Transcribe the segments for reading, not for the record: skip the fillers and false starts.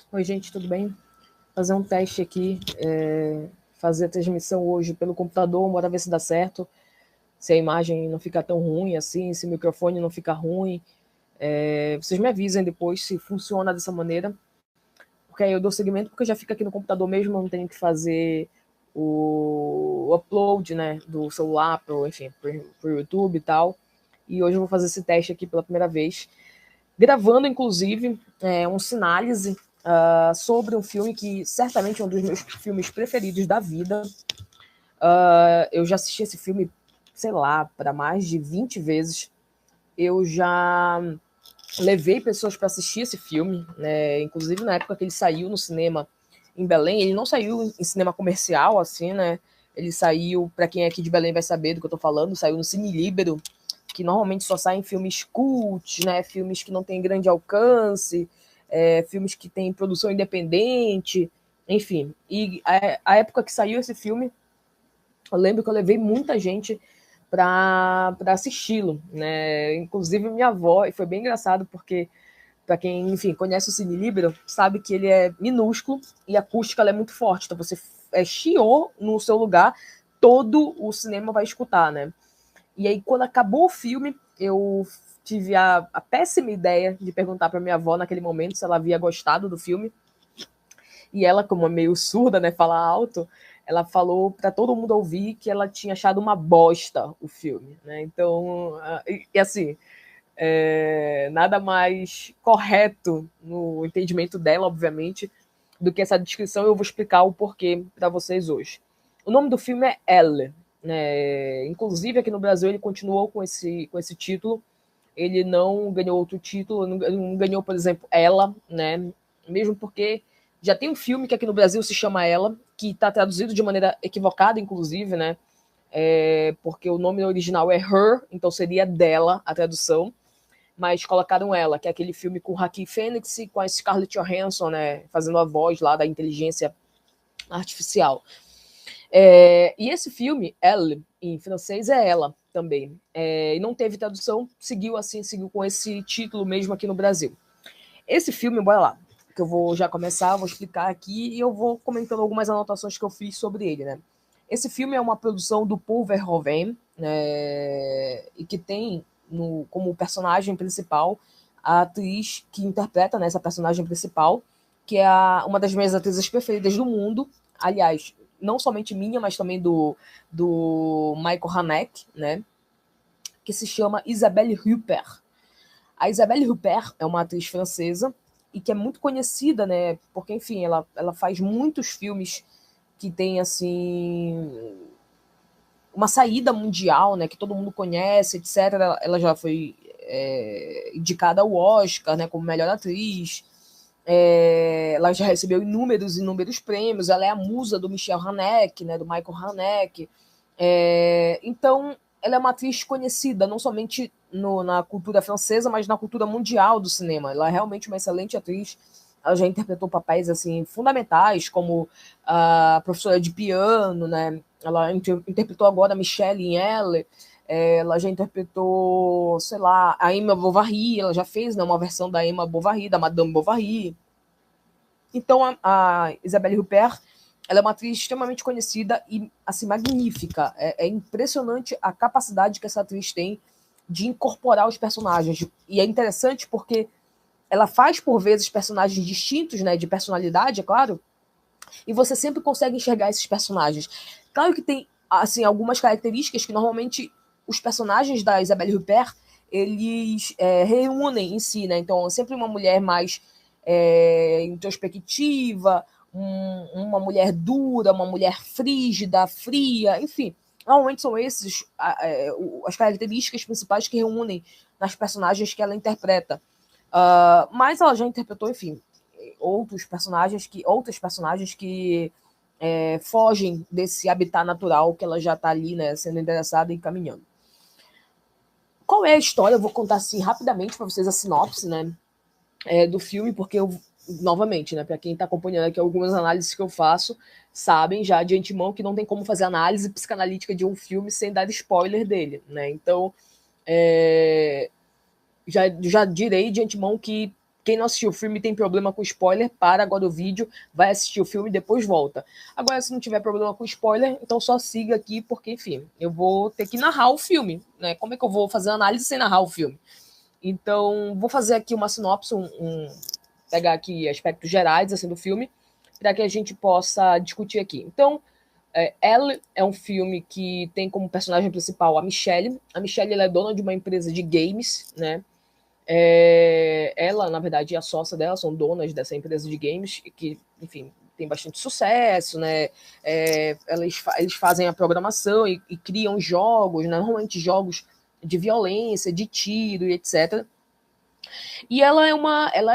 Oi, gente, tudo bem? Fazer um teste aqui, fazer a transmissão hoje pelo computador, bora ver se dá certo, se a imagem não fica tão ruim assim, se o microfone não fica ruim. Vocês me avisem depois se funciona dessa maneira, porque aí eu dou seguimento, porque já fica aqui no computador mesmo, não tenho que fazer o upload, né, do celular enfim, pro YouTube e tal. E hoje eu vou fazer esse teste aqui pela primeira vez, gravando, inclusive, um sinálise sobre um filme que certamente é um dos meus filmes preferidos da vida. Eu já assisti esse filme, sei lá, para mais de 20 vezes. Eu já levei pessoas para assistir esse filme, né? Inclusive na época que ele saiu no cinema em Belém. Ele não saiu em cinema comercial, assim, né? Ele saiu, para quem é aqui de Belém vai saber do que eu tô falando, saiu no Cine Líbero, que normalmente só saem filmes cult, né? Filmes que não têm grande alcance, filmes que têm produção independente, enfim. E a época que saiu esse filme, eu lembro que eu levei muita gente para assisti-lo, né? Inclusive minha avó, e foi bem engraçado porque para quem, enfim, conhece o Cine Libero, sabe que ele é minúsculo e a acústica ela é muito forte. Então você chiou no seu lugar, todo o cinema vai escutar, né? E aí, quando acabou o filme, eu tive a péssima ideia de perguntar para minha avó naquele momento se ela havia gostado do filme. E ela, como é meio surda, né, fala alto, ela falou para todo mundo ouvir que ela tinha achado uma bosta o filme, né? Então, e assim, nada mais correto no entendimento dela, obviamente, do que essa descrição. Eu vou explicar o porquê para vocês hoje. O nome do filme é Elle, né? Inclusive aqui no Brasil ele continuou com esse título. Ele não ganhou outro título, não ganhou, por exemplo, Ela, né? Mesmo porque já tem um filme que aqui no Brasil se chama Ela, que está traduzido de maneira equivocada, inclusive, né? Porque o nome original é Her, então seria dela a tradução, mas colocaram Ela, que é aquele filme com Joaquin Phoenix e com a Scarlett Johansson, né, fazendo a voz lá da inteligência artificial. E esse filme, Elle, em francês, é Ela também. E não teve tradução, seguiu com esse título mesmo aqui no Brasil. Esse filme, bora lá, que eu vou já começar, vou explicar aqui e eu vou comentando algumas anotações que eu fiz sobre ele, né? Esse filme é uma produção do Paul Verhoeven, né, e que tem como personagem principal a atriz que interpreta, né, essa personagem principal, que é uma das minhas atrizes preferidas do mundo. Aliás, não somente minha, mas também do Michael Haneke, né, que se chama Isabelle Huppert. A Isabelle Huppert é uma atriz francesa e que é muito conhecida, né? Porque, enfim, ela faz muitos filmes que tem, assim, uma saída mundial, né? Que todo mundo conhece, etc. Ela já foi indicada ao Oscar, né? Como melhor atriz. Ela já recebeu inúmeros prêmios. Ela é a musa do Michel Haneke, né? Do Michael Haneke. Então, ela é uma atriz conhecida, não somente na cultura francesa, mas na cultura mundial do cinema. Ela é realmente uma excelente atriz. Ela já interpretou papéis assim fundamentais, como a professora de piano, né? Ela interpretou agora a Michelle em Elle. Ela já interpretou, sei lá, a Emma Bovary. Ela já fez, né, uma versão da Emma Bovary, da Madame Bovary. Então, a Isabelle Huppert, ela é uma atriz extremamente conhecida e, assim, magnífica. É impressionante a capacidade que essa atriz tem de incorporar os personagens. E é interessante porque ela faz, por vezes, personagens distintos, né, de personalidade, é claro, e você sempre consegue enxergar esses personagens. Claro que tem, assim, algumas características que, normalmente, os personagens da Isabelle Huppert, eles reúnem em si, né? Então, sempre uma mulher mais introspectiva, uma mulher dura, uma mulher frígida, fria, enfim. Normalmente são esses as características principais que reúnem nas personagens que ela interpreta. Mas ela já interpretou, enfim, outras personagens que fogem desse habitat natural que ela já está ali, né, sendo interessada e caminhando. Qual é a história? Eu vou contar assim rapidamente para vocês a sinopse, né, do filme, porque eu, novamente, né, para quem está acompanhando aqui algumas análises que eu faço, sabem já de antemão que não tem como fazer análise psicanalítica de um filme sem dar spoiler dele, né? Então, já direi de antemão que quem não assistiu o filme tem problema com spoiler, para agora o vídeo, vai assistir o filme e depois volta. Agora, se não tiver problema com spoiler, então só siga aqui, porque, enfim, eu vou ter que narrar o filme, né? Como é que eu vou fazer análise sem narrar o filme? Então, vou fazer aqui uma sinopse, pegar aqui aspectos gerais assim, do filme, para que a gente possa discutir aqui. Então, Elle é um filme que tem como personagem principal a Michelle. A Michelle ela é dona de uma empresa de games, né? Ela, na verdade, e a sócia dela são donas dessa empresa de games, que, enfim, tem bastante sucesso, né? Eles fazem a programação e criam jogos, né? Normalmente jogos de violência, de tiro e etc. E ela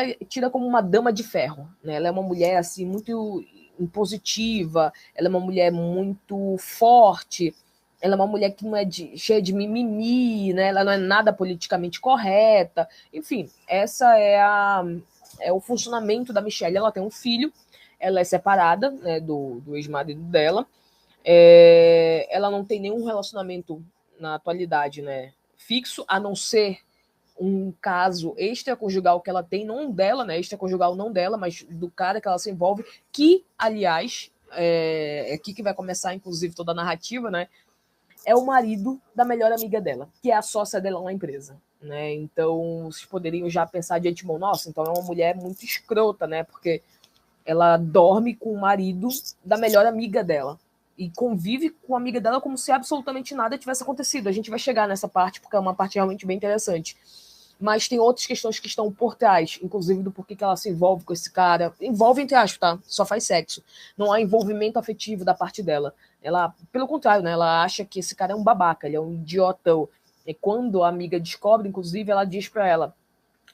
é tida como uma dama de ferro, né? Ela é uma mulher assim muito impositiva, ela é uma mulher muito forte, ela é uma mulher que não é cheia de mimimi, né? Ela não é nada politicamente correta. Enfim, essa é o funcionamento da Michelle. Ela tem um filho, ela é separada, né, do ex-marido dela. Ela não tem nenhum relacionamento na atualidade, né, fixo, a não ser um caso extraconjugal que ela tem, não dela, né? Extraconjugal não dela, mas do cara que ela se envolve, que, aliás, é aqui que vai começar, inclusive, toda a narrativa, né? É o marido da melhor amiga dela, que é a sócia dela na empresa, né? Então, vocês poderiam já pensar de antemão, nossa, então é uma mulher muito escrota, né? Porque ela dorme com o marido da melhor amiga dela e convive com a amiga dela como se absolutamente nada tivesse acontecido. A gente vai chegar nessa parte, porque é uma parte realmente bem interessante. Mas tem outras questões que estão por trás, inclusive do porquê que ela se envolve com esse cara. Envolve, entre aspas, tá? Só faz sexo. Não há envolvimento afetivo da parte dela. Ela, pelo contrário, né? Ela acha que esse cara é um babaca, ele é um idiotão. E quando a amiga descobre, inclusive, ela diz pra ela: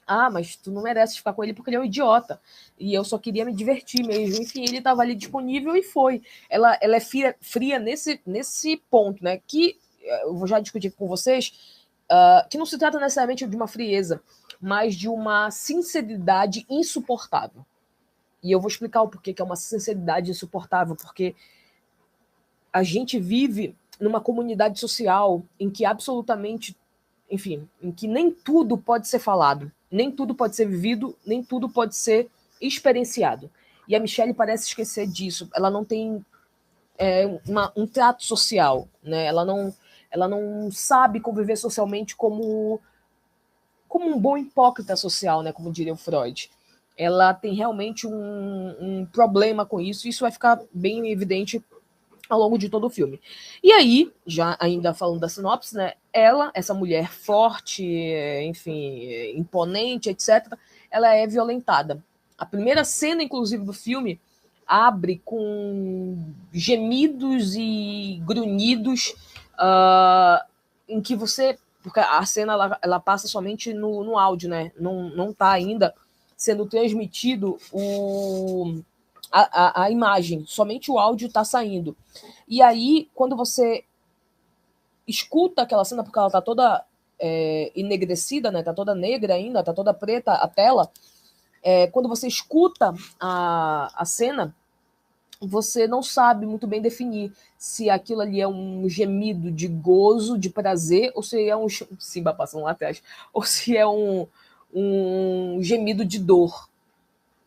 ah, mas tu não merece ficar com ele porque ele é um idiota. E eu só queria me divertir mesmo. Enfim, ele estava ali disponível e foi. Ela é fria nesse ponto, né? Que eu vou já discutir com vocês, que não se trata necessariamente de uma frieza, mas de uma sinceridade insuportável. E eu vou explicar o porquê que é uma sinceridade insuportável, porque a gente vive numa comunidade social em que absolutamente, enfim, em que nem tudo pode ser falado, nem tudo pode ser vivido, nem tudo pode ser experienciado. E a Michelle parece esquecer disso. Ela não tem um trato social, né? Ela não sabe conviver socialmente como um bom hipócrita social, né? Como diria o Freud. Ela tem realmente um problema com isso, e isso vai ficar bem evidente ao longo de todo o filme. E aí, já ainda falando da sinopse, né? Ela, essa mulher forte, enfim, imponente, etc., ela é violentada. A primeira cena, inclusive, do filme abre com gemidos e grunhidos, em que você... Porque a cena ela passa somente no áudio, né? Não tá ainda sendo transmitido a imagem, somente o áudio está saindo. E aí, quando você escuta aquela cena, porque ela tá toda enegrecida, né? Tá toda negra ainda, tá toda preta a tela. Quando você escuta a cena, você não sabe muito bem definir se aquilo ali é um gemido de gozo, de prazer, ou se é um... Simba passando lá atrás. Ou se é um gemido de dor.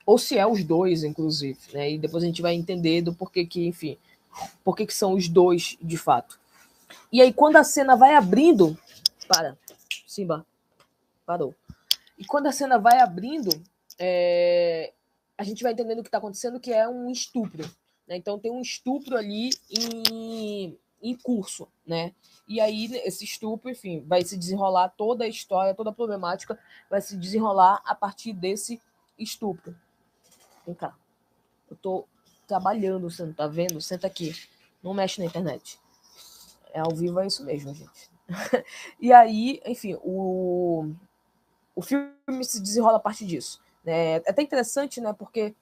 Ou se é os dois, inclusive, né? E depois a gente vai entender do porquê que, enfim, porquê que são os dois, de fato. E aí, quando a cena vai abrindo... Para, Simba, parou. E quando a cena vai abrindo, a gente vai entendendo o que está acontecendo, que é um estupro. Né? Então tem um estupro ali em curso, né? E aí esse estupro, enfim, vai se desenrolar toda a história, toda a problemática vai se desenrolar a partir desse estupro. Vem cá. Eu tô trabalhando, você não tá vendo? Senta aqui. Não mexe na internet. Ao vivo é isso mesmo, gente. E aí, enfim, o filme se desenrola a partir disso. É até interessante, né? Porque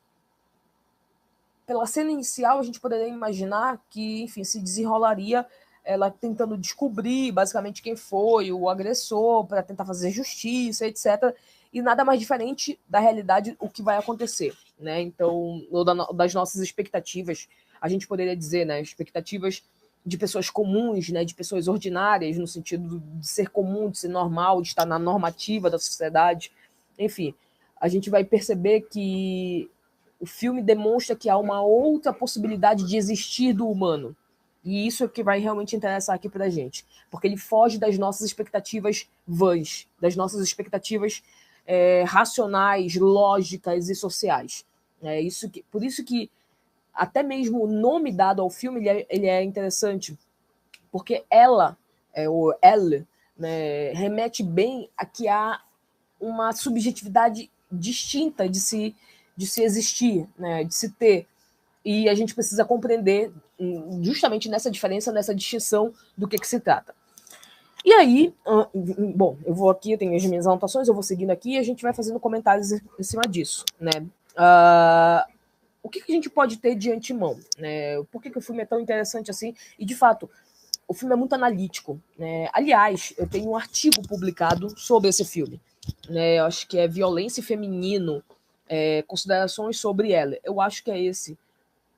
pela cena inicial a gente poderia imaginar que, enfim, se desenrolaria ela tentando descobrir basicamente quem foi o agressor para tentar fazer justiça, etc. E nada mais diferente da realidade o que vai acontecer, né? Então, das nossas expectativas, a gente poderia dizer, né, expectativas de pessoas comuns, né, de pessoas ordinárias, no sentido de ser comum, de ser normal, de estar na normativa da sociedade, enfim. a gente vai perceber que o filme demonstra que há uma outra possibilidade de existir do humano. E isso é que vai realmente interessar aqui pra gente. Porque ele foge das nossas expectativas vãs, das nossas expectativas racionais, lógicas e sociais. Por isso que até mesmo o nome dado ao filme ele é interessante. Porque ela, ou ela, né, remete bem a que há uma subjetividade distinta de se existir, né, de se ter. E a gente precisa compreender justamente nessa diferença, nessa distinção do que se trata. E aí, bom, eu vou aqui, eu tenho as minhas anotações, eu vou seguindo aqui e a gente vai fazendo comentários em cima disso, né? O que a gente pode ter de antemão, né? Por que o filme é tão interessante assim? E, de fato, o filme é muito analítico, né? Aliás, eu tenho um artigo publicado sobre esse filme, né? Eu acho que é Violência Feminino, considerações sobre ela. Eu acho que é esse.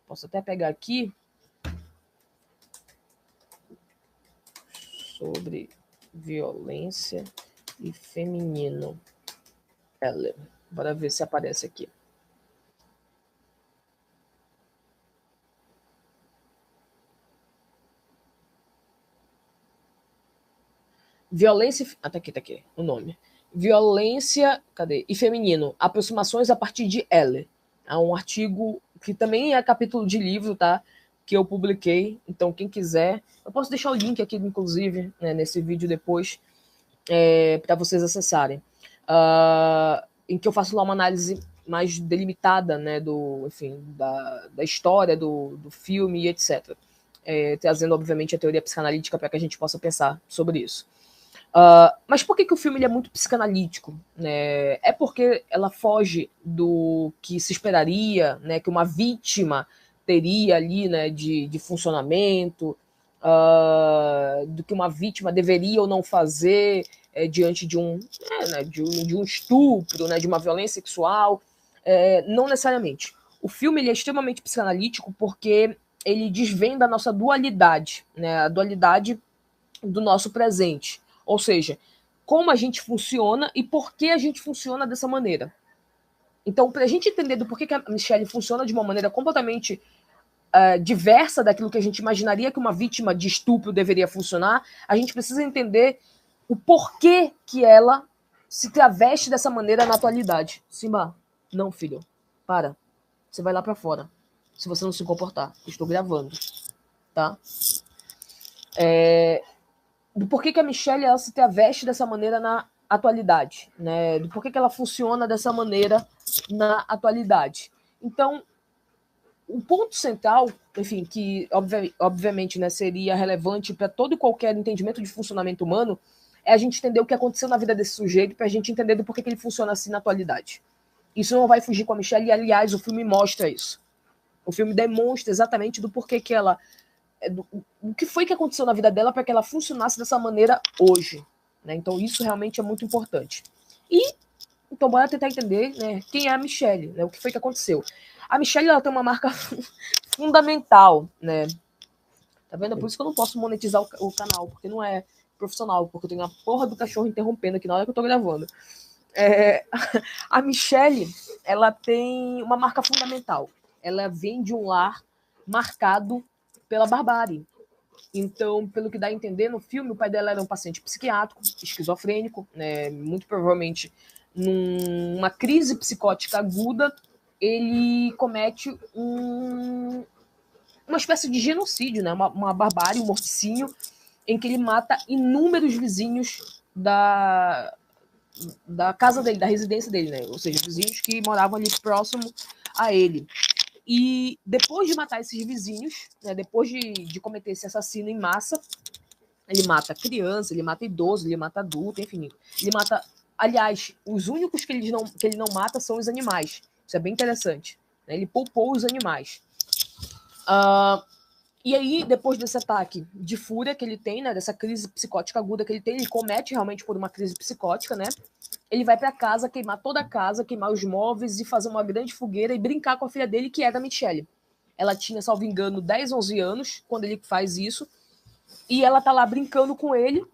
Posso até pegar aqui. Sobre violência e feminino. Ela. Bora ver se aparece aqui. Violência. Ah, tá aqui, o nome. Violência. Cadê? E feminino. Aproximações a partir de ela. É um artigo que também é capítulo de livro, tá? Que eu publiquei. Então, quem quiser. Eu posso deixar o link aqui, inclusive, né, nesse vídeo depois, para vocês acessarem. Em que eu faço lá uma análise mais delimitada, né, enfim, da história do filme e etc. Trazendo, obviamente, a teoria psicanalítica para que a gente possa pensar sobre isso. Mas por que o filme ele é muito psicanalítico? Né? É porque ela foge do que se esperaria, né, que uma vítima teria ali, né, de funcionamento, do que uma vítima deveria ou não fazer diante de de um estupro, né, de uma violência sexual. Não necessariamente. O filme ele é extremamente psicanalítico porque ele desvenda a nossa dualidade, né, a dualidade do nosso presente. Ou seja, como a gente funciona e por que a gente funciona dessa maneira. Então, para a gente entender do porquê que a Michelle funciona de uma maneira completamente diversa daquilo que a gente imaginaria que uma vítima de estupro deveria funcionar, a gente precisa entender o porquê que ela se traveste dessa maneira na atualidade. Simba, não, filho, para. Você vai lá para fora. Se você não se comportar. Eu estou gravando, tá? Do porquê que a Michelle ela se traveste dessa maneira na atualidade, né? Do porquê que ela funciona dessa maneira na atualidade. Então, o ponto central, enfim, que obviamente, né, seria relevante para todo e qualquer entendimento de funcionamento humano, é a gente entender o que aconteceu na vida desse sujeito para a gente entender do porquê que ele funciona assim na atualidade. Isso não vai fugir com a Michelle, e aliás, o filme mostra isso. O filme demonstra exatamente do porquê que ela o que foi que aconteceu na vida dela para que ela funcionasse dessa maneira hoje. Né? Então, isso realmente é muito importante. E, então, bora tentar entender, né, quem é a Michelle, né, o que foi que aconteceu. A Michelle ela tem uma marca fundamental, né? Tá vendo? É por isso que eu não posso monetizar o canal, porque não é profissional, porque eu tenho a porra do cachorro interrompendo aqui na hora que eu tô gravando. A Michelle, ela tem uma marca fundamental. Ela vem de um lar marcado pela barbárie. Então, pelo que dá a entender no filme, o pai dela era um paciente psiquiátrico, esquizofrênico, né, muito provavelmente numa crise psicótica aguda, ele comete uma espécie de genocídio, né, uma barbárie, um morticínio, em que ele mata inúmeros vizinhos da casa dele, da residência dele, né, ou seja, vizinhos que moravam ali próximo a ele. E depois de matar esses vizinhos, né, depois de cometer esse assassino em massa, ele mata criança, ele mata idoso, ele mata adulto, enfim. Ele mata. Aliás, os únicos que ele não mata são os animais. Isso é bem interessante. Né? Ele poupou os animais. E aí, depois desse ataque de fúria que ele tem, né, dessa crise psicótica aguda que ele tem, ele comete realmente por uma crise psicótica, né? Ele vai para casa, queimar toda a casa, queimar os móveis e fazer uma grande fogueira e brincar com a filha dele, que era a Michelle. Ela tinha, salvo engano, 10, 11 anos quando ele faz isso. E ela tá lá brincando com ele,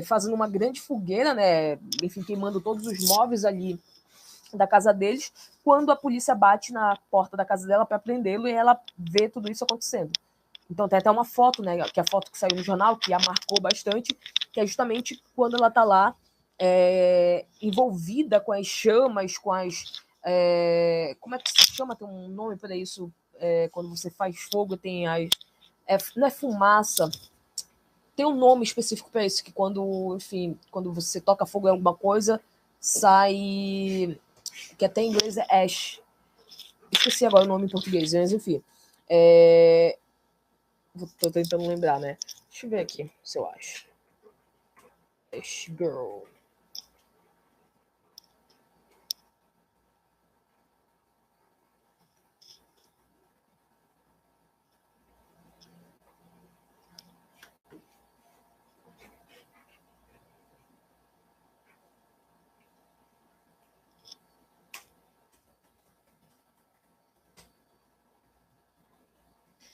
fazendo uma grande fogueira, né? Enfim, queimando todos os móveis ali da casa deles, quando a polícia bate na porta da casa dela para prendê-lo e ela vê tudo isso acontecendo. Então tem até uma foto, né, que é a foto que saiu no jornal, que a marcou bastante, que é justamente quando ela tá lá envolvida com as chamas, com as... como é que se chama? Tem um nome para isso, quando você faz fogo, tem as... não é fumaça, tem um nome específico para isso, que quando, enfim, quando você toca fogo em alguma coisa, sai... que até em inglês é ash. Esqueci agora o nome em português, mas enfim. Tô tentando lembrar, né? Deixa eu ver aqui se eu acho. Ash Girl.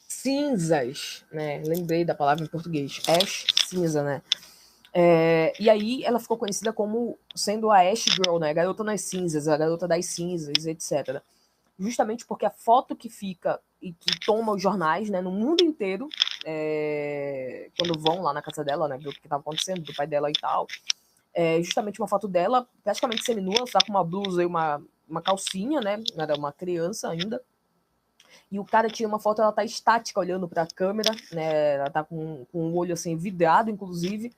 Cinzas, né? Lembrei da palavra em português. Ash cinza, né? E aí ela ficou conhecida como sendo a Ash Girl, né? A garota nas cinzas, a garota das cinzas, etc. Justamente porque a foto que fica e que toma os jornais, né, no mundo inteiro, quando vão lá na casa dela, né, ver o que estava acontecendo, do pai dela e tal, justamente uma foto dela, praticamente seminua, ela tá com uma blusa e uma calcinha, né? Era uma criança ainda. E o cara tira uma foto, ela tá estática olhando para a câmera, né? Ela tá com o olho assim vidrado, inclusive.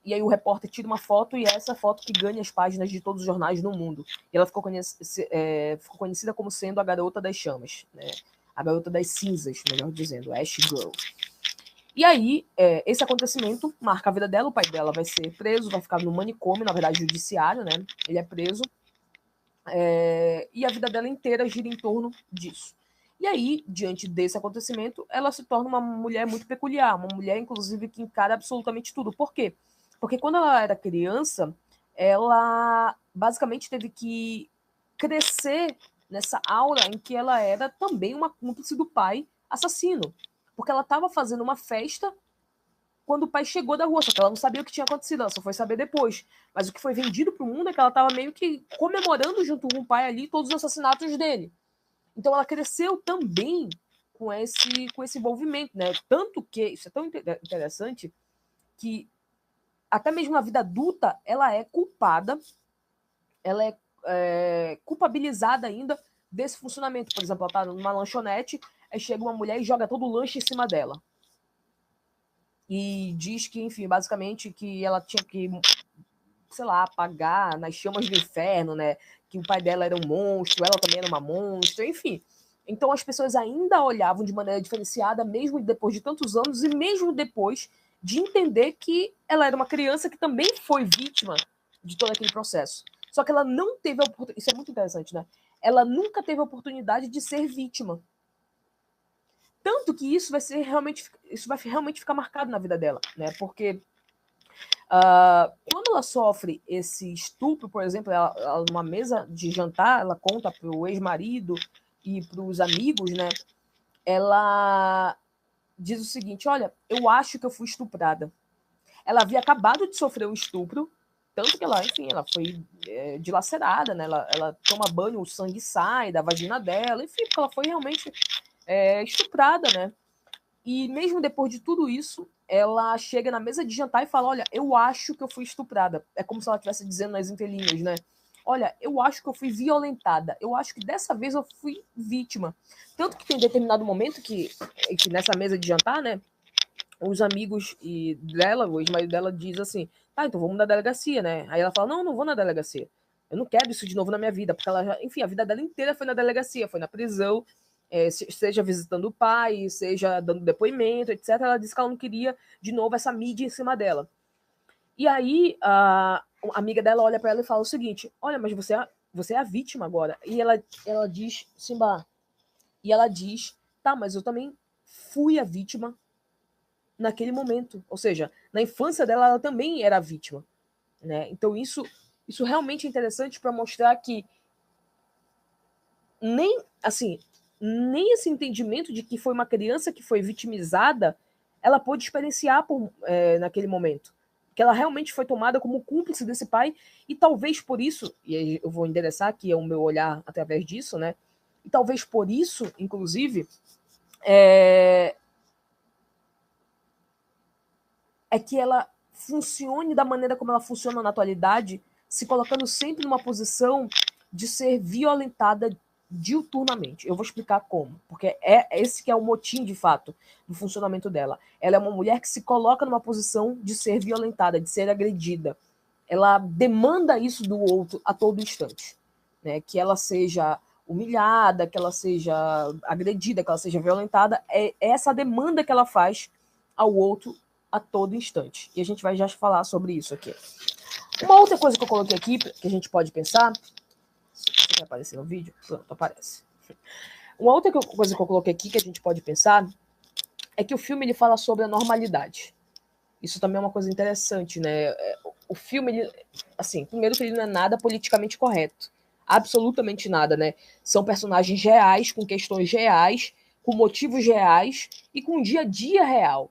E aí o repórter tira uma foto e é essa foto que ganha as páginas de todos os jornais no mundo. E ela ficou conhecida como sendo a garota das chamas, né? A garota das cinzas, melhor dizendo, Ash Girl. E aí, esse acontecimento marca a vida dela, o pai dela vai ser preso, vai ficar no manicômio, na verdade, judiciário, né? Ele é preso. E a vida dela inteira gira em torno disso. E aí, diante desse acontecimento, ela se torna uma mulher muito peculiar, uma mulher, inclusive, que encara absolutamente tudo. Por quê? Porque quando ela era criança, ela basicamente teve que crescer nessa aura em que ela era também uma cúmplice do pai assassino. Porque ela estava fazendo uma festa quando o pai chegou da rua, só que ela não sabia o que tinha acontecido, ela só foi saber depois. Mas o que foi vendido pro mundo é que ela estava meio que comemorando junto com o pai ali todos os assassinatos dele. Então ela cresceu também com esse envolvimento, né? Tanto que, isso é tão interessante, que até mesmo na vida adulta ela é culpada, ela é culpabilizada ainda desse funcionamento. Por exemplo, ela tá numa lanchonete, aí chega uma mulher e joga todo o lanche em cima dela. E diz que, enfim, basicamente que ela tinha que, sei lá, apagar nas chamas do inferno, né? Que o pai dela era um monstro, ela também era uma monstro, enfim. Então as pessoas ainda olhavam de maneira diferenciada, mesmo depois de tantos anos, e mesmo depois de entender que ela era uma criança que também foi vítima de todo aquele processo. Só que ela não teve a oportunidade. Isso é muito interessante, né? Ela nunca teve a oportunidade de ser vítima. Tanto que isso vai realmente ficar marcado na vida dela, né? Porque quando ela sofre esse estupro, por exemplo, ela numa mesa de jantar, ela conta pro ex-marido e pros amigos, né? Ela diz o seguinte: olha, eu acho que eu fui estuprada. Ela havia acabado de sofrer um estupro, tanto que ela, enfim, ela foi dilacerada, né? Ela toma banho, o sangue sai da vagina dela, enfim, porque ela foi realmente estuprada, né? E mesmo depois de tudo isso, ela chega na mesa de jantar e fala: olha, eu acho que eu fui estuprada. É como se ela estivesse dizendo nas entrelinhas, né? Olha, eu acho que eu fui violentada. Eu acho que dessa vez eu fui vítima. Tanto que tem determinado momento que nessa mesa de jantar, né? Os amigos dela, o ex-marido dela, diz assim: tá, então vamos na delegacia, né? Aí ela fala: não, não vou na delegacia. Eu não quero isso de novo na minha vida, porque ela, enfim, a vida dela inteira foi na delegacia, foi na prisão, seja visitando o pai, seja dando depoimento, etc. Ela disse que ela não queria de novo essa mídia em cima dela. E aí a amiga dela olha para ela e fala o seguinte: olha, mas você é a vítima agora. E ela diz: Simba. E ela diz: tá, mas eu também fui a vítima naquele momento. Ou seja, na infância dela, ela também era vítima. Né? Então isso realmente é interessante para mostrar que nem assim, nem esse entendimento de que foi uma criança que foi vitimizada, ela pôde experienciar naquele momento. que ela realmente foi tomada como cúmplice desse pai, e talvez por isso, e aí eu vou endereçar aqui o meu olhar através disso, né? E talvez por isso, inclusive, é que ela funcione da maneira como ela funciona na atualidade, se colocando sempre numa posição de ser violentada diuturnamente. Eu vou explicar como, porque é esse que é o motim, de fato, do funcionamento dela. Ela é uma mulher que se coloca numa posição de ser violentada, de ser agredida. Ela demanda isso do outro a todo instante, né? Que ela seja humilhada, que ela seja agredida, que ela seja violentada. É essa demanda que ela faz ao outro a todo instante. E a gente vai já falar sobre isso aqui. Uma outra coisa que eu coloquei aqui, que a gente pode pensar, se vai aparecer no vídeo, pronto, aparece. Uma outra coisa que eu coloquei aqui que a gente pode pensar é que o filme ele fala sobre a normalidade. Isso também é uma coisa interessante, né? O filme, ele, assim, primeiro que ele não é nada politicamente correto. Absolutamente nada, né? São personagens reais, com questões reais, com motivos reais e com um dia a dia real.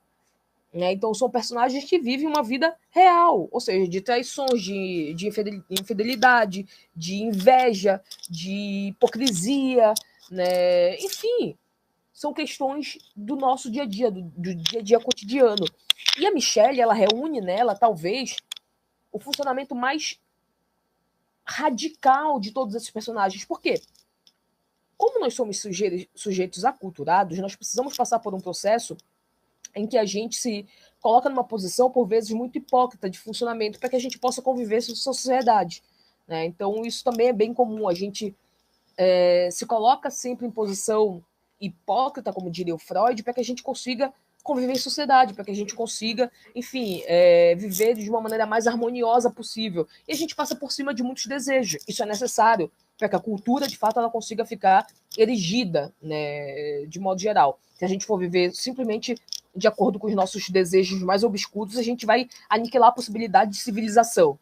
Né? Então são personagens que vivem uma vida real, ou seja, de traições, de infidelidade, de inveja, de hipocrisia, né? Enfim, são questões do nosso dia a dia, do dia a dia cotidiano. E a Michelle, ela reúne nela, talvez, o funcionamento mais radical de todos esses personagens. Por quê? Como nós somos sujeitos aculturados, nós precisamos passar por um processo em que a gente se coloca numa posição, por vezes, muito hipócrita de funcionamento para que a gente possa conviver com a sociedade. Né? Então, isso também é bem comum. A gente se coloca sempre em posição hipócrita, como diria o Freud, para que a gente consiga conviver em sociedade, para que a gente consiga, enfim, viver de uma maneira mais harmoniosa possível. E a gente passa por cima de muitos desejos. Isso é necessário para que a cultura, de fato, ela consiga ficar erigida, né, de modo geral. Se a gente for viver simplesmente de acordo com os nossos desejos mais obscuros, a gente vai aniquilar a possibilidade de civilização.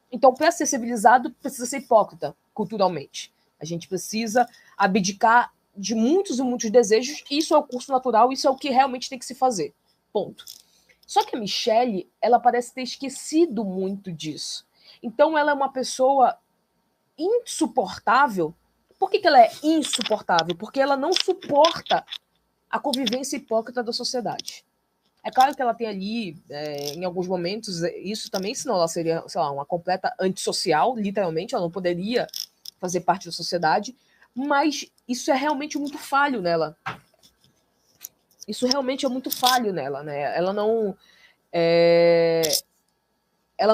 Então, para ser civilizado, precisa ser hipócrita, culturalmente. A gente precisa abdicar de muitos e muitos desejos, e isso é o curso natural, isso é o que realmente tem que se fazer. Ponto. Só que a Michelle, ela parece ter esquecido muito disso. Então, ela é uma pessoa insuportável. Por que ela é insuportável? Porque ela não suporta a convivência hipócrita da sociedade. É claro que ela tem ali, em alguns momentos, isso também, senão ela seria, sei lá, uma completa antissocial, literalmente, ela não poderia fazer parte da sociedade, mas isso é realmente muito falho nela. Isso realmente é muito falho nela, né? Ela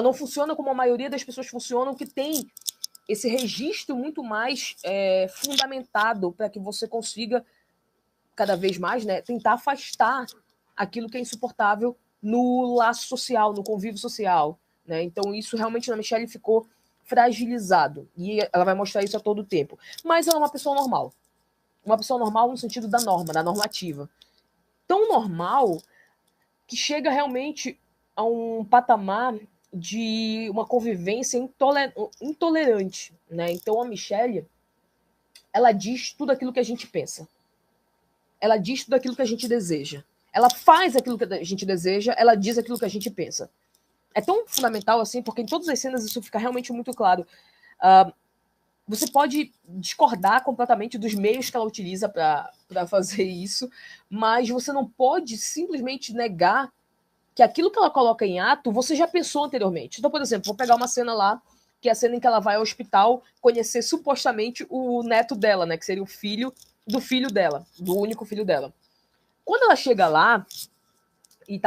não funciona como a maioria das pessoas funcionam, que tem esse registro muito mais fundamentado para que você consiga, cada vez mais, né, tentar afastar aquilo que é insuportável no laço social, no convívio social. Né? Então, isso realmente na Michelle ficou fragilizado. E ela vai mostrar isso a todo tempo. Mas ela é uma pessoa normal. Uma pessoa normal no sentido da norma, da normativa. Tão normal que chega realmente a um patamar de uma convivência intolerante. Né? Então, a Michelle, ela diz tudo aquilo que a gente pensa. Ela diz tudo aquilo que a gente deseja. Ela faz aquilo que a gente deseja, ela diz aquilo que a gente pensa. É tão fundamental assim, porque em todas as cenas isso fica realmente muito claro. Você pode discordar completamente dos meios que ela utiliza para fazer isso, mas você não pode simplesmente negar que aquilo que ela coloca em ato, você já pensou anteriormente. Então, por exemplo, vou pegar uma cena lá, que é a cena em que ela vai ao hospital conhecer supostamente o neto dela, né, que seria o filho do filho dela, do único filho dela. Quando ela chega lá, e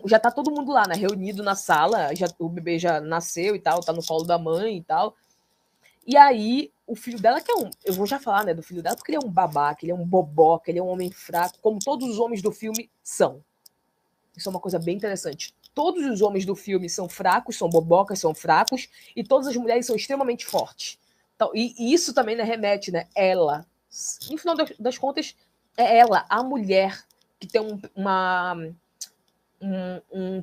já tá todo mundo lá, né, reunido na sala, o bebê já nasceu e tal, tá no colo da mãe e tal. E aí, o filho dela, que eu vou já falar, né, do filho dela, porque ele é um babaca, ele é um boboca, ele é um homem fraco, como todos os homens do filme são. Isso é uma coisa bem interessante. Todos os homens do filme são fracos, são bobocas, são fracos, e todas as mulheres são extremamente fortes. Então, e isso também, né, remete, né, ela. No final das contas, é ela, a mulher, que tem um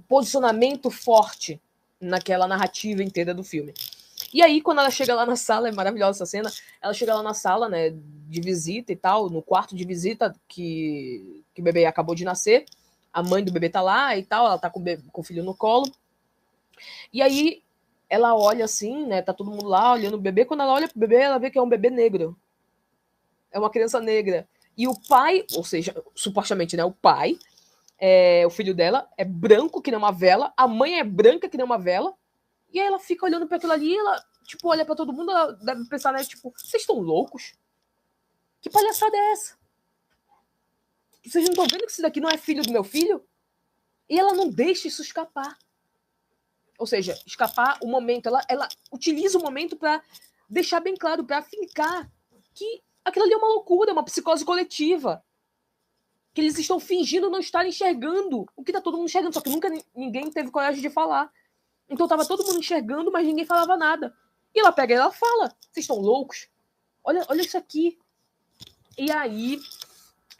posicionamento forte naquela narrativa inteira do filme. E aí, quando ela chega lá na sala, é maravilhosa essa cena, ela chega lá na sala, né, de visita e tal, no quarto de visita que o bebê acabou de nascer, a mãe do bebê tá lá e tal, ela tá com o filho no colo, E aí ela olha assim, né? Tá todo mundo lá olhando o bebê. Quando ela olha pro bebê, ela vê que é um bebê negro. É uma criança negra. E o pai, ou seja, supostamente, né? O pai, o filho dela, é branco que nem uma vela. A mãe é branca que nem uma vela. E aí ela fica olhando para aquilo ali, ela, tipo, olha para todo mundo, ela deve pensar, né? Tipo, vocês estão loucos? Que palhaçada é essa? Vocês não estão vendo que isso daqui não é filho do meu filho? E ela não deixa isso escapar. Ou seja, escapar o momento. Ela utiliza o momento para deixar bem claro, para afincar que aquilo ali é uma loucura, uma psicose coletiva. Que eles estão fingindo não estar enxergando o que está todo mundo enxergando, só que nunca ninguém teve coragem de falar. Então estava todo mundo enxergando, mas ninguém falava nada. E ela pega e ela fala: vocês estão loucos? Olha isso aqui. E aí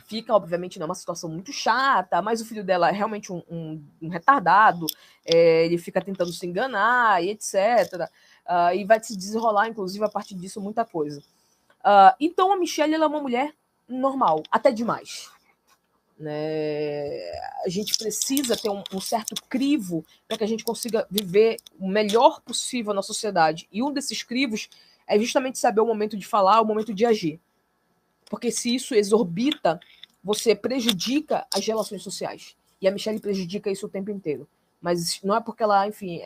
fica, obviamente, uma situação muito chata, mas o filho dela é realmente um retardado, ele fica tentando se enganar e etc. E vai se desenrolar, inclusive, a partir disso, muita coisa. Então a Michelle ela é uma mulher normal, até demais. Né? A gente precisa ter um certo crivo para que a gente consiga viver o melhor possível na sociedade. E um desses crivos é justamente saber o momento de falar, o momento de agir. Porque se isso exorbita, você prejudica as relações sociais. E a Michelle prejudica isso o tempo inteiro. Mas não é porque ela, enfim,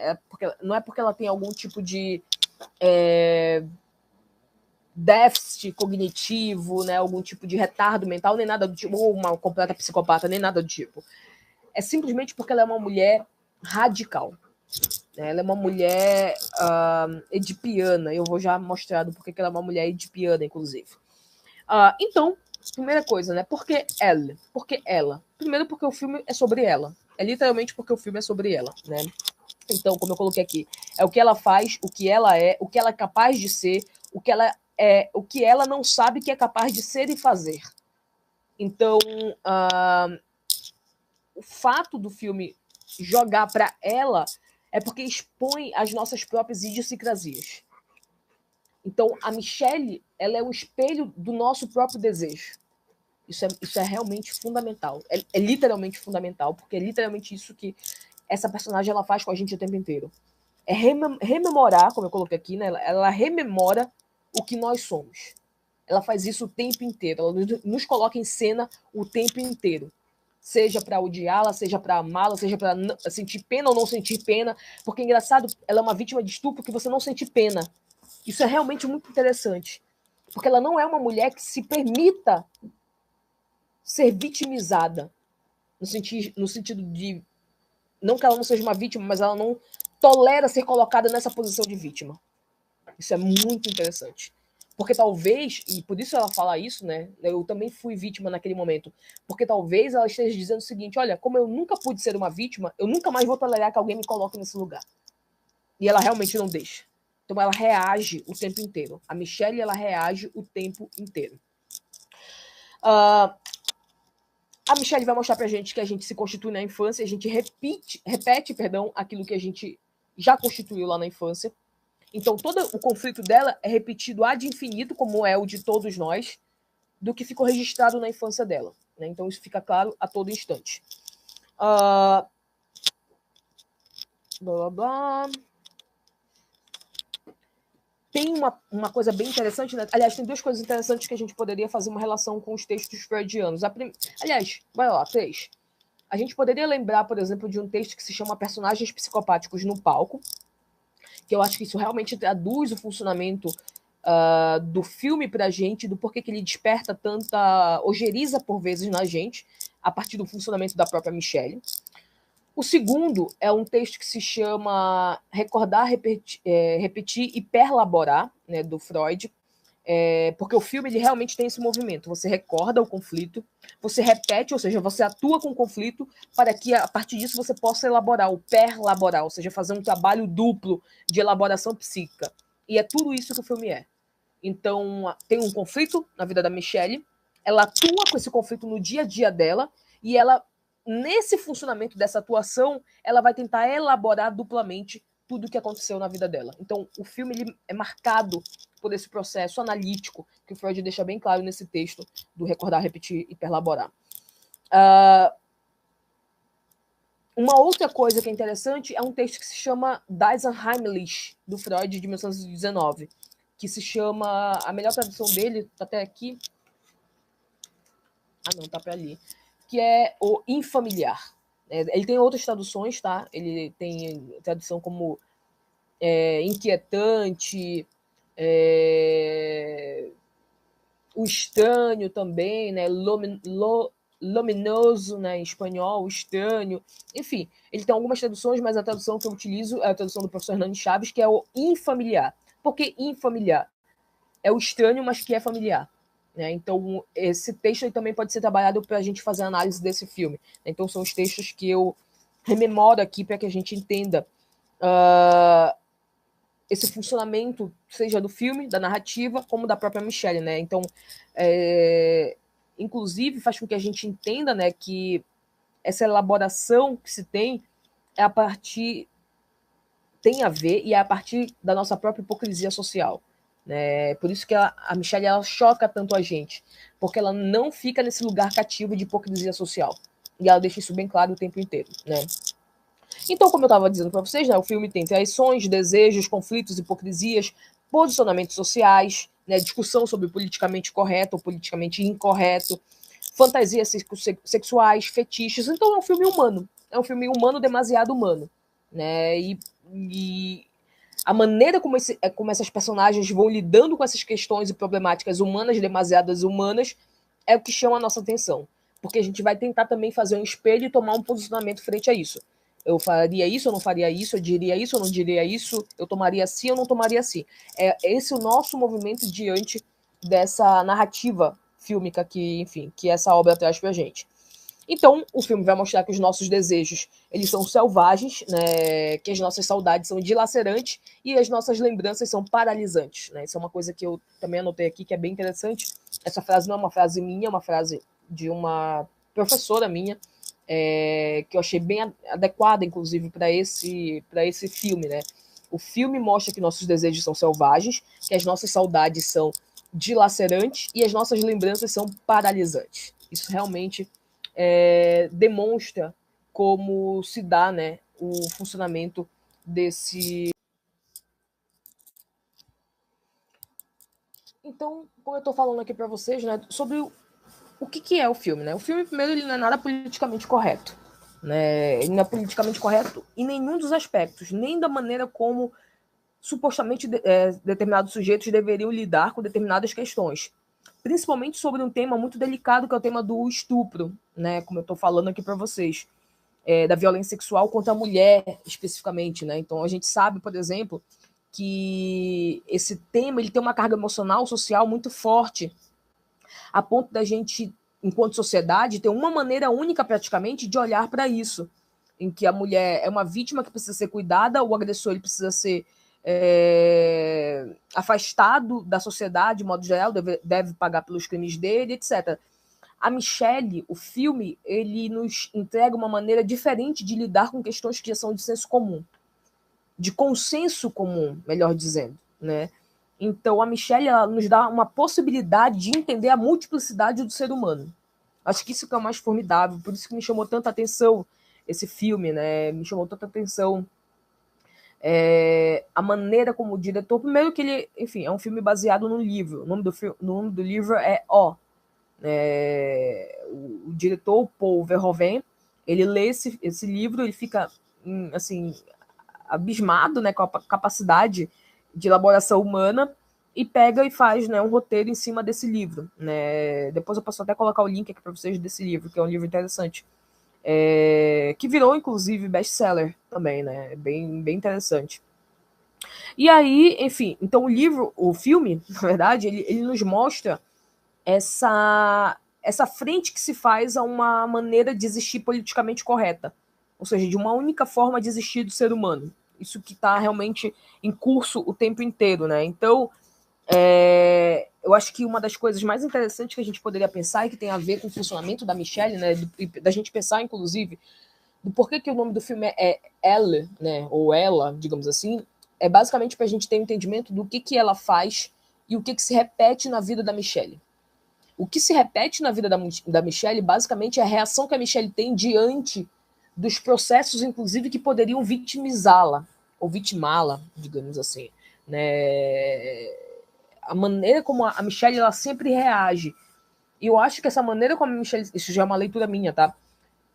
não é porque ela tem algum tipo de déficit cognitivo, né, algum tipo de retardo mental, nem nada do tipo, ou uma completa psicopata, nem nada do tipo. É simplesmente porque ela é uma mulher radical. Ela é uma mulher edipiana. Eu vou já mostrar do porquê que ela é uma mulher edipiana, inclusive. Então, primeira coisa, né? Por que ela? Por que ela? Primeiro porque o filme é sobre ela. É literalmente porque o filme é sobre ela, né? Então, como eu coloquei aqui, é o que ela faz, o que ela é capaz de ser, o que ela é, o que ela não sabe que é capaz de ser e fazer. Então, o fato do filme jogar para ela é porque expõe as nossas próprias idiosincrasias. Então, a Michelle, ela é um espelho do nosso próprio desejo. Isso é realmente fundamental. É literalmente fundamental, porque é literalmente isso que essa personagem ela faz com a gente o tempo inteiro. É rememorar, como eu coloquei aqui, né? Ela rememora o que nós somos. Ela faz isso o tempo inteiro. Ela nos coloca em cena o tempo inteiro. Seja para odiá-la, seja para amá-la, seja para sentir pena ou não sentir pena. Porque, engraçado, ela é uma vítima de estupro que você não sente pena. Isso é realmente muito interessante. Porque ela não é uma mulher que se permita ser vitimizada. No sentido de. Não que ela não seja uma vítima, mas ela não tolera ser colocada nessa posição de vítima. Isso é muito interessante. Porque talvez, e por isso ela fala isso, né? Eu também fui vítima naquele momento. Porque talvez ela esteja dizendo o seguinte: olha, como eu nunca pude ser uma vítima, eu nunca mais vou tolerar que alguém me coloque nesse lugar. E ela realmente não deixa. Então ela reage o tempo inteiro. A Michelle, ela reage o tempo inteiro. A Michelle vai mostrar pra gente que a gente se constitui na infância, a gente repete, aquilo que a gente já constituiu lá na infância. Então, todo o conflito dela é repetido ad infinito, como é o de todos nós, do que ficou registrado na infância dela. Né? Então, isso fica claro a todo instante. Blá, blá, blá. Tem uma coisa bem interessante, né? Aliás, tem duas coisas interessantes que a gente poderia fazer uma relação com os textos freudianos. Aliás, vai lá, 3. A gente poderia lembrar, por exemplo, de um texto que se chama Personagens Psicopáticos no Palco, que eu acho que isso realmente traduz o funcionamento do filme pra gente, do porquê que ele desperta tanta ojeriza, por vezes, na gente, a partir do funcionamento da própria Michelle. O segundo é um texto que se chama Recordar, Repetir e Perlaborar, né, do Freud, porque o filme ele realmente tem esse movimento. Você recorda o conflito, você repete, ou seja, você atua com o conflito para que a partir disso você possa elaborar, o perlaborar, ou seja, fazer um trabalho duplo de elaboração psíquica. E é tudo isso que o filme é. Então, tem um conflito na vida da Michelle, ela atua com esse conflito no dia a dia dela, e ela, nesse funcionamento dessa atuação, ela vai tentar elaborar duplamente tudo o que aconteceu na vida dela. Então, o filme ele é marcado por esse processo analítico que o Freud deixa bem claro nesse texto do Recordar, Repetir e Perlaborar. Uma outra coisa que é interessante é um texto que se chama Das Unheimlich, do Freud, de 1919, que se chama, a melhor tradução dele, tá até aqui, não, tá para ali, que é o infamiliar. Ele tem outras traduções, tá? Ele tem tradução como inquietante, o estranho também, né? Luminoso, né? Em espanhol, o estranho. Enfim, ele tem algumas traduções, mas a tradução que eu utilizo é a tradução do professor Hernani Chaves, que é o infamiliar. Por que infamiliar? É o estranho, mas que é familiar. Né? Então, esse texto também pode ser trabalhado para a gente fazer a análise desse filme. Então, são os textos que eu rememoro aqui para que a gente entenda esse funcionamento, seja do filme, da narrativa, como da própria Michelle, né? Então, inclusive, faz com que a gente entenda, né, que essa elaboração que se tem é a partir, tem a ver e é a partir da nossa própria hipocrisia social. Né? Por isso que a Michelle ela choca tanto a gente, porque ela não fica nesse lugar cativo de hipocrisia social. E ela deixa isso bem claro o tempo inteiro, né? Então, como eu estava dizendo para vocês, né, o filme tem traições, desejos, conflitos, hipocrisias, posicionamentos sociais, né, discussão sobre o politicamente correto ou politicamente incorreto, fantasias sexuais, fetiches. Então, é um filme humano. É um filme humano, demasiado humano. Né? E a maneira como essas personagens vão lidando com essas questões e problemáticas humanas, demasiadas humanas, é o que chama a nossa atenção. Porque a gente vai tentar também fazer um espelho e tomar um posicionamento frente a isso. Eu faria isso, eu não faria isso, eu diria isso, eu não diria isso, eu tomaria assim, eu não tomaria assim. É esse o nosso movimento diante dessa narrativa fílmica que, enfim, que essa obra traz pra gente. Então, o filme vai mostrar que os nossos desejos, eles são selvagens, né? Que as nossas saudades são dilacerantes e as nossas lembranças são paralisantes, né? Isso é uma coisa que eu também anotei aqui, que é bem interessante. Essa frase não é uma frase minha, é uma frase de uma professora minha, que eu achei bem adequada, inclusive, para esse filme, né? O filme mostra que nossos desejos são selvagens, que as nossas saudades são dilacerantes e as nossas lembranças são paralisantes. Isso realmente demonstra como se dá, né, o funcionamento desse. Então, como eu estou falando aqui para vocês, né, sobre o que é o filme, né? O filme, primeiro, ele não é nada politicamente correto. Né? Ele não é politicamente correto em nenhum dos aspectos, nem da maneira como supostamente determinados sujeitos deveriam lidar com determinadas questões. Principalmente sobre um tema muito delicado, que é o tema do estupro, né? Como eu estou falando aqui para vocês. Da violência sexual contra a mulher, especificamente. Né? Então, a gente sabe, por exemplo, que esse tema ele tem uma carga emocional, social muito forte, a ponto da gente, enquanto sociedade, ter uma maneira única, praticamente, de olhar para isso, em que a mulher é uma vítima que precisa ser cuidada, o agressor ele precisa ser afastado da sociedade, de modo geral, deve pagar pelos crimes dele, etc. A Michelle, o filme, ele nos entrega uma maneira diferente de lidar com questões que são de senso comum, de consenso comum, melhor dizendo, né? Então, a Michelle ela nos dá uma possibilidade de entender a multiplicidade do ser humano. Acho que isso que é o mais formidável, por isso que me chamou tanta atenção esse filme, né? Me chamou tanta atenção a maneira como o diretor... Primeiro que ele, enfim, é um filme baseado num livro. O nome do livro é O. O diretor, Paul Verhoeven, ele lê esse livro, ele fica, assim, abismado, né, com a capacidade de elaboração humana e pega e faz, né, um roteiro em cima desse livro. Né? Depois eu posso até colocar o link aqui para vocês desse livro, que é um livro interessante. Que virou, inclusive, best-seller também, né? Bem, bem interessante. E aí, enfim, então o filme, na verdade, ele nos mostra essa frente que se faz a uma maneira de existir politicamente correta. Ou seja, de uma única forma de existir do ser humano. Isso que está realmente em curso o tempo inteiro, né? Então, eu acho que uma das coisas mais interessantes que a gente poderia pensar e que tem a ver com o funcionamento da Michelle, né? Da gente pensar, inclusive, do porquê que o nome do filme é Ela, né? Ou Ela, digamos assim, é basicamente para a gente ter um entendimento do que ela faz e o que se repete na vida da Michelle. O que se repete na vida da Michelle, basicamente, é a reação que a Michelle tem diante dos processos, inclusive, que poderiam vitimizá-la, ou vitimá-la, digamos assim. Né? A maneira como a Michelle ela sempre reage. E eu acho que essa maneira como a Michelle... Isso já é uma leitura minha, tá?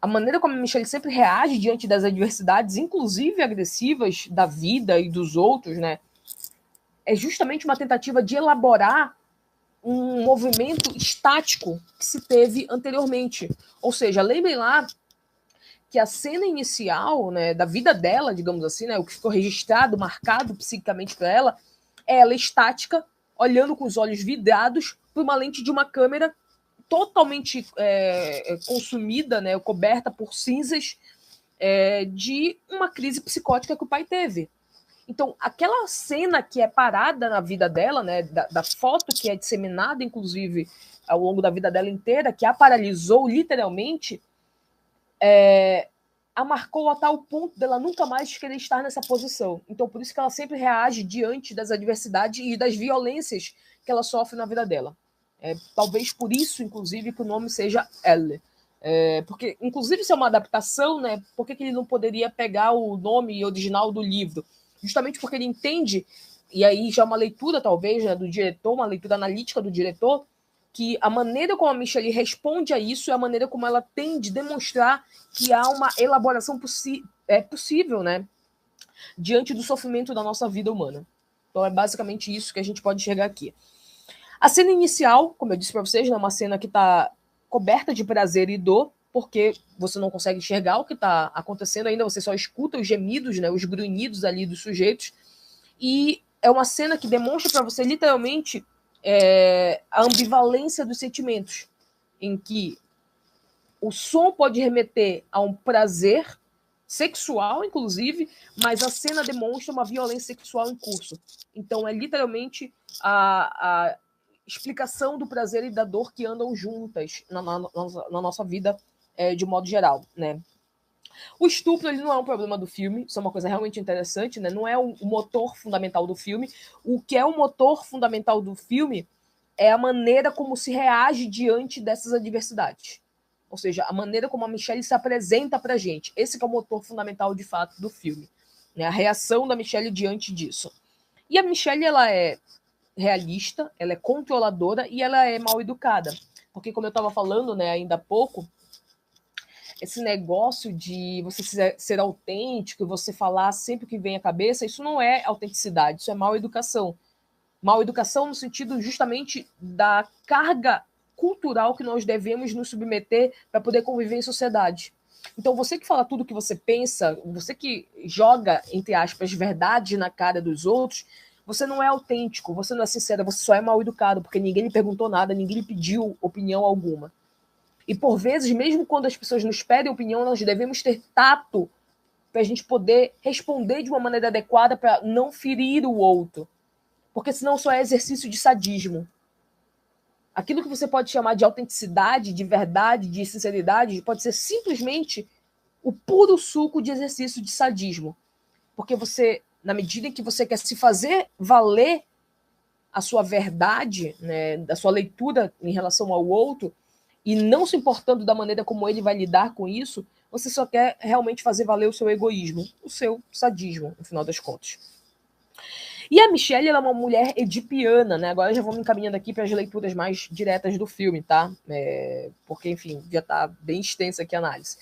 A maneira como a Michelle sempre reage diante das adversidades, inclusive agressivas, da vida e dos outros, né? É justamente uma tentativa de elaborar um movimento estático que se teve anteriormente. Ou seja, lembrem lá que a cena inicial, né, da vida dela, digamos assim, né, o que ficou registrado, marcado psiquicamente para ela, é ela estática, olhando com os olhos vidrados por uma lente de uma câmera totalmente consumida, né, coberta por cinzas de uma crise psicótica que o pai teve. Então, aquela cena que é parada na vida dela, né, da foto que é disseminada, inclusive, ao longo da vida dela inteira, que a paralisou literalmente, a marcou a tal ponto dela nunca mais querer estar nessa posição. Então, por isso que ela sempre reage diante das adversidades e das violências que ela sofre na vida dela. Talvez por isso, inclusive, que o nome seja Elle. Porque, inclusive, se é uma adaptação, né, por que ele não poderia pegar o nome original do livro? Justamente porque ele entende, e aí já é uma leitura, talvez, né, do diretor, uma leitura analítica do diretor, que a maneira como a Michelle responde a isso é a maneira como ela tem de demonstrar que há uma elaboração possível, né, diante do sofrimento da nossa vida humana. Então é basicamente isso que a gente pode enxergar aqui. A cena inicial, como eu disse para vocês, é uma cena que está coberta de prazer e dor, porque você não consegue enxergar o que está acontecendo ainda, você só escuta os gemidos, né, os grunhidos ali dos sujeitos, e é uma cena que demonstra para você literalmente a ambivalência dos sentimentos, em que o som pode remeter a um prazer sexual, inclusive, mas a cena demonstra uma violência sexual em curso. Então é literalmente a explicação do prazer e da dor que andam juntas na nossa vida de modo geral, né? O estupro ele não é um problema do filme, isso é uma coisa realmente interessante, né? Não é o motor fundamental do filme. O que é o motor fundamental do filme é a maneira como se reage diante dessas adversidades. Ou seja, a maneira como a Michelle se apresenta pra gente. Esse que é o motor fundamental, de fato, do filme. Né? A reação da Michelle diante disso. E a Michelle, ela é realista, ela é controladora e ela é mal educada. Porque, como eu estava falando, né, ainda há pouco, esse negócio de você ser autêntico, você falar sempre o que vem à cabeça, isso não é autenticidade, isso é mal educação. Mal educação no sentido justamente da carga cultural que nós devemos nos submeter para poder conviver em sociedade. Então, você que fala tudo o que você pensa, você que joga, entre aspas, verdade na cara dos outros, você não é autêntico, você não é sincero, você só é mal educado, porque ninguém lhe perguntou nada, ninguém lhe pediu opinião alguma. E por vezes, mesmo quando as pessoas nos pedem opinião, nós devemos ter tato para a gente poder responder de uma maneira adequada para não ferir o outro. Porque senão só é exercício de sadismo. Aquilo que você pode chamar de autenticidade, de verdade, de sinceridade, pode ser simplesmente o puro suco de exercício de sadismo. Porque você, na medida em que você quer se fazer valer a sua verdade, né, da sua leitura em relação ao outro, e não se importando da maneira como ele vai lidar com isso, você só quer realmente fazer valer o seu egoísmo, o seu sadismo, no final das contas. E a Michelle, ela é uma mulher edipiana, né? Agora eu já vou me encaminhando aqui para as leituras mais diretas do filme, tá? Porque, enfim, já tá bem extensa aqui a análise.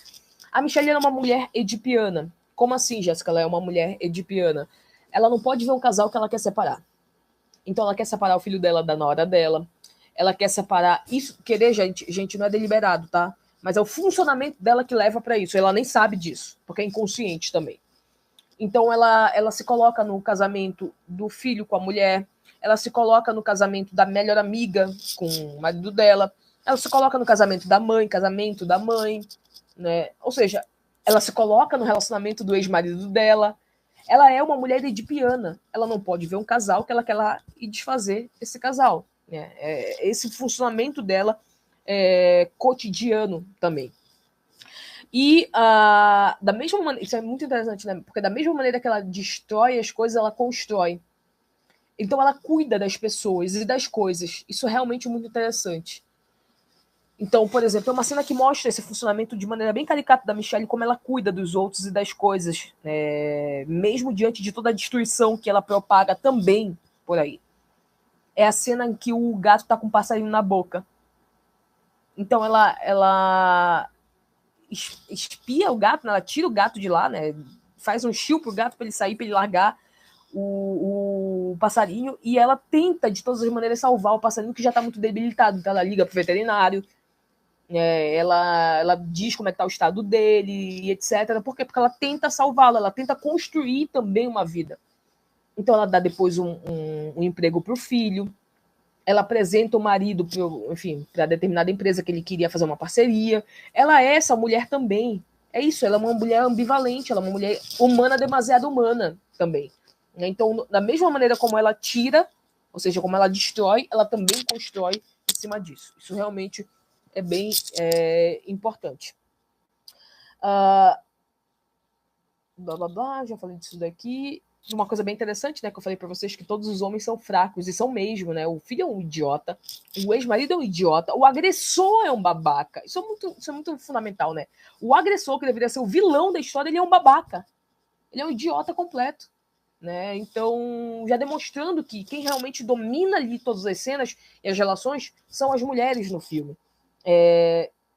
A Michelle é uma mulher edipiana. Como assim, Jéssica? Ela é uma mulher edipiana. Ela não pode ver um casal que ela quer separar. Então ela quer separar o filho dela da nora dela. Ela quer separar... Isso, querer, gente, não é deliberado, tá? Mas é o funcionamento dela que leva para isso. Ela nem sabe disso, porque é inconsciente também. Então ela se coloca no casamento do filho com a mulher, ela se coloca no casamento da melhor amiga com o marido dela, ela se coloca no casamento da mãe, né? Ou seja, ela se coloca no relacionamento do ex-marido dela. Ela é uma mulher edipiana, ela não pode ver um casal que ela quer lá e desfazer esse casal. Né? Esse funcionamento dela é cotidiano também. E da mesma maneira, isso é muito interessante, né? Porque da mesma maneira que ela destrói as coisas, ela constrói. Então ela cuida das pessoas e das coisas. Isso é realmente muito interessante. Então, por exemplo, é uma cena que mostra esse funcionamento de maneira bem caricata da Michelle, como ela cuida dos outros e das coisas, mesmo diante de toda a destruição que ela propaga também por aí. É a cena em que o gato tá com um passarinho na boca. Então ela espia o gato, né? Ela tira o gato de lá, né? Faz um chill pro gato para ele sair, para ele largar o passarinho, e ela tenta de todas as maneiras salvar o passarinho que já tá muito debilitado. Então ela liga pro veterinário, ela diz como é que tá o estado dele e etc. Por quê? Porque ela tenta salvá-lo, ela tenta construir também uma vida. Então ela dá depois um emprego pro filho, ela apresenta o marido para determinada empresa que ele queria fazer uma parceria. Ela é essa mulher também. É isso, ela é uma mulher ambivalente, ela é uma mulher humana, demasiado humana também. Então, da mesma maneira como ela tira, ou seja, como ela destrói, ela também constrói em cima disso. Isso realmente é bem importante. Já falei disso daqui. Uma coisa bem interessante, né, que eu falei para vocês, que todos os homens são fracos, e são mesmo, né? O filho é um idiota, o ex-marido é um idiota, o agressor é um babaca. Isso é muito fundamental, né? O agressor, que deveria ser o vilão da história, ele é um babaca. Ele é um idiota completo, né? Então, já demonstrando que quem realmente domina ali todas as cenas e as relações são as mulheres no filme.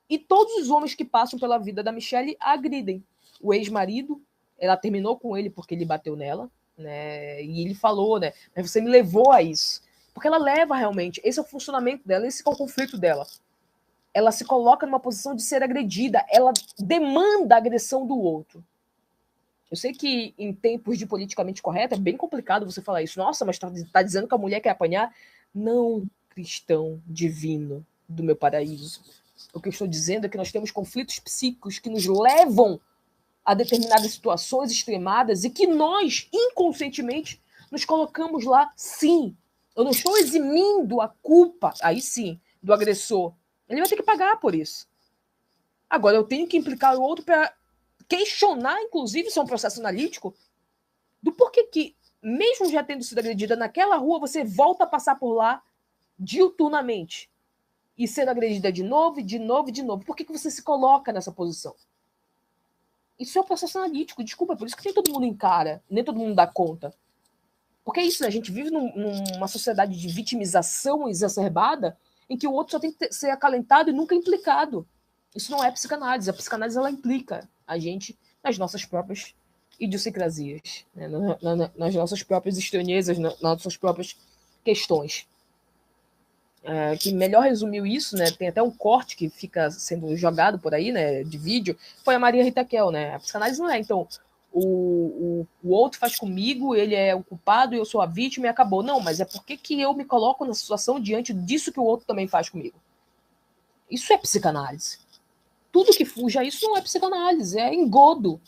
E todos os homens que passam pela vida da Michelle a agridem. O ex-marido, ela terminou com ele porque ele bateu nela, né? E ele falou, né? Você me levou a isso. Porque ela leva realmente, esse é o funcionamento dela, esse é o conflito dela. Ela se coloca numa posição de ser agredida, ela demanda a agressão do outro. Eu sei que em tempos de politicamente correto é bem complicado você falar isso. Nossa, mas tá dizendo que a mulher quer apanhar? Não, cristão divino do meu paraíso. O que eu estou dizendo é que nós temos conflitos psíquicos que nos levam a determinadas situações extremadas e que nós, inconscientemente, nos colocamos lá, sim. Eu não estou eximindo a culpa, aí sim, do agressor. Ele vai ter que pagar por isso. Agora, eu tenho que implicar o outro para questionar, inclusive, isso é um processo analítico, do porquê que, mesmo já tendo sido agredida naquela rua, você volta a passar por lá diuturnamente e sendo agredida de novo, de novo, de novo. Por que você se coloca nessa posição? Isso é um processo analítico, desculpa, por isso que nem todo mundo encara, nem todo mundo dá conta. Porque é isso, né? A gente vive numa sociedade de vitimização exacerbada em que o outro só tem que ser acalentado e nunca implicado. Isso não é psicanálise. A psicanálise, ela implica a gente nas nossas próprias idiosincrasias, né? Nas nossas próprias estranhezas, nas nossas próprias questões. Que melhor resumiu isso, né? Tem até um corte que fica sendo jogado por aí, né? De vídeo, foi a Maria Rita Kel, né? A psicanálise não é, então, o outro faz comigo, ele é o culpado, eu sou a vítima e acabou. Não, mas é porque que eu me coloco na situação diante disso que o outro também faz comigo. Isso é psicanálise. Tudo que fuja isso não é psicanálise, é engodo,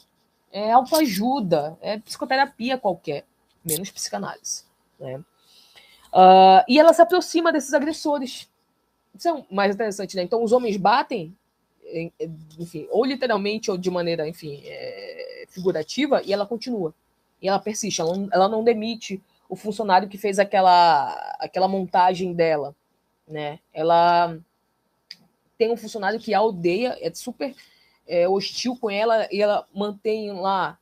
é autoajuda, é psicoterapia qualquer, menos psicanálise, né? E ela se aproxima desses agressores. Isso é mais interessante, né? Então, os homens batem, enfim, ou literalmente ou de maneira, enfim, figurativa, e ela continua. E ela persiste, ela não demite o funcionário que fez aquela montagem dela, né? Ela tem um funcionário que a odeia, é super hostil com ela, e ela mantém lá.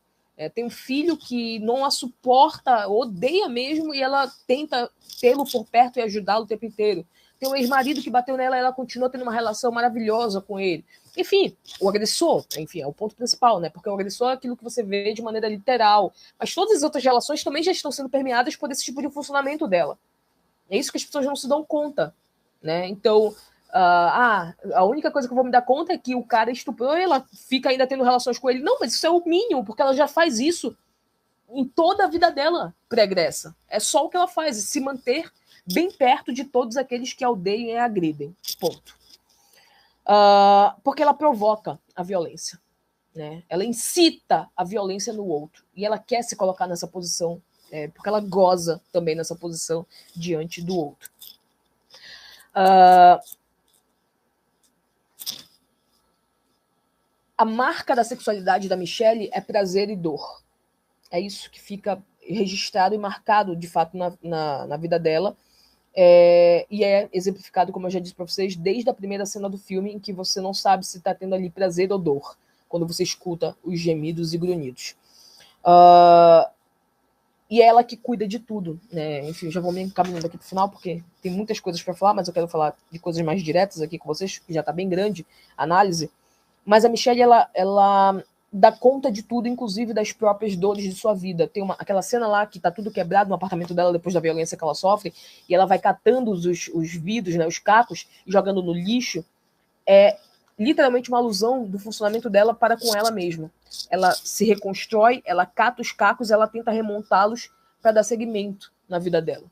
Tem um filho que não a suporta, odeia mesmo, e ela tenta tê-lo por perto e ajudá-lo o tempo inteiro. Tem um ex-marido que bateu nela, ela continua tendo uma relação maravilhosa com ele. Enfim, o agressor, enfim, é o ponto principal, né? Porque o agressor é aquilo que você vê de maneira literal. Mas todas as outras relações também já estão sendo permeadas por esse tipo de funcionamento dela. É isso que as pessoas não se dão conta, né? Então, a única coisa que eu vou me dar conta é que o cara estuprou e ela fica ainda tendo relações com ele. Não, mas isso é o mínimo, porque ela já faz isso em toda a vida dela pregressa. É só o que ela faz, se manter bem perto de todos aqueles que a odeiam e a agridem. Ponto. Porque ela provoca a violência, né? Ela incita a violência no outro. E ela quer se colocar nessa posição, porque ela goza também nessa posição diante do outro. A marca da sexualidade da Michelle é prazer e dor. É isso que fica registrado e marcado, de fato, na vida dela. E é exemplificado, como eu já disse para vocês, desde a primeira cena do filme, em que você não sabe se está tendo ali prazer ou dor, quando você escuta os gemidos e grunhidos. E é ela que cuida de tudo, né? Enfim, eu já vou me encaminhando aqui pro final, porque tem muitas coisas para falar, mas eu quero falar de coisas mais diretas aqui com vocês, que já está bem grande a análise. Mas a Michelle, ela dá conta de tudo, inclusive das próprias dores de sua vida. Tem aquela cena lá que tá tudo quebrado no apartamento dela depois da violência que ela sofre, e ela vai catando os vidros, né, os cacos, e jogando no lixo. É literalmente uma alusão do funcionamento dela para com ela mesma. Ela se reconstrói, ela cata os cacos, ela tenta remontá-los para dar seguimento na vida dela.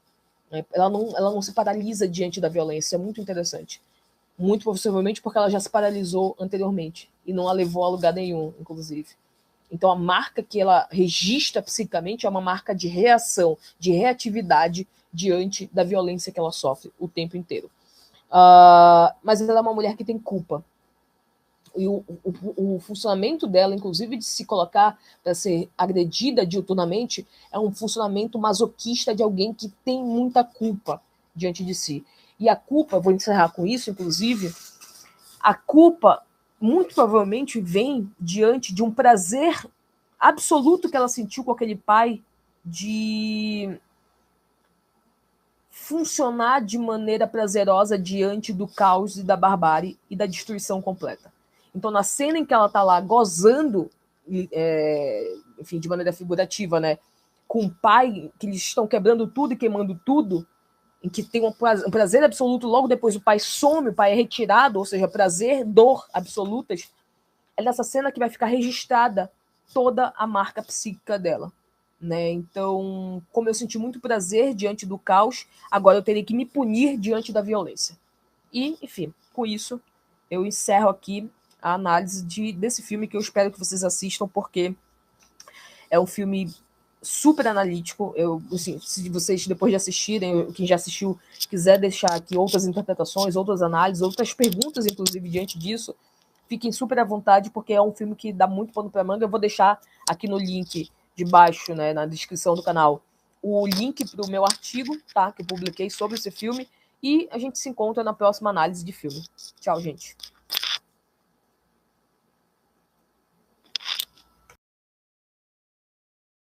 Ela não se paralisa diante da violência, é muito interessante. Muito possivelmente porque ela já se paralisou anteriormente e não a levou a lugar nenhum, inclusive. Então a marca que ela registra psicamente é uma marca de reação, de reatividade diante da violência que ela sofre o tempo inteiro. Mas ela é uma mulher que tem culpa. E o funcionamento dela, inclusive, de se colocar para ser agredida diuturnamente, é um funcionamento masoquista de alguém que tem muita culpa diante de si. E a culpa, vou encerrar com isso, inclusive, a culpa muito provavelmente vem diante de um prazer absoluto que ela sentiu com aquele pai de funcionar de maneira prazerosa diante do caos e da barbárie e da destruição completa. Então, na cena em que ela tá lá gozando, enfim, de maneira figurativa, né, com o pai, que eles estão quebrando tudo e queimando tudo, em que tem um prazer absoluto, logo depois o pai some, o pai é retirado, ou seja, prazer, dor absolutas, é nessa cena que vai ficar registrada toda a marca psíquica dela. Né? Então, como eu senti muito prazer diante do caos, agora eu terei que me punir diante da violência. E, enfim, com isso, eu encerro aqui a análise desse filme que eu espero que vocês assistam, porque é um filme super analítico. Assim, se vocês, depois de assistirem, quem já assistiu, quiser deixar aqui outras interpretações, outras análises, outras perguntas, inclusive, diante disso, fiquem super à vontade, porque é um filme que dá muito pano pra manga. Eu vou deixar aqui no link de baixo, né, na descrição do canal, o link para o meu artigo, tá, que eu publiquei sobre esse filme, e a gente se encontra na próxima análise de filme. Tchau, gente.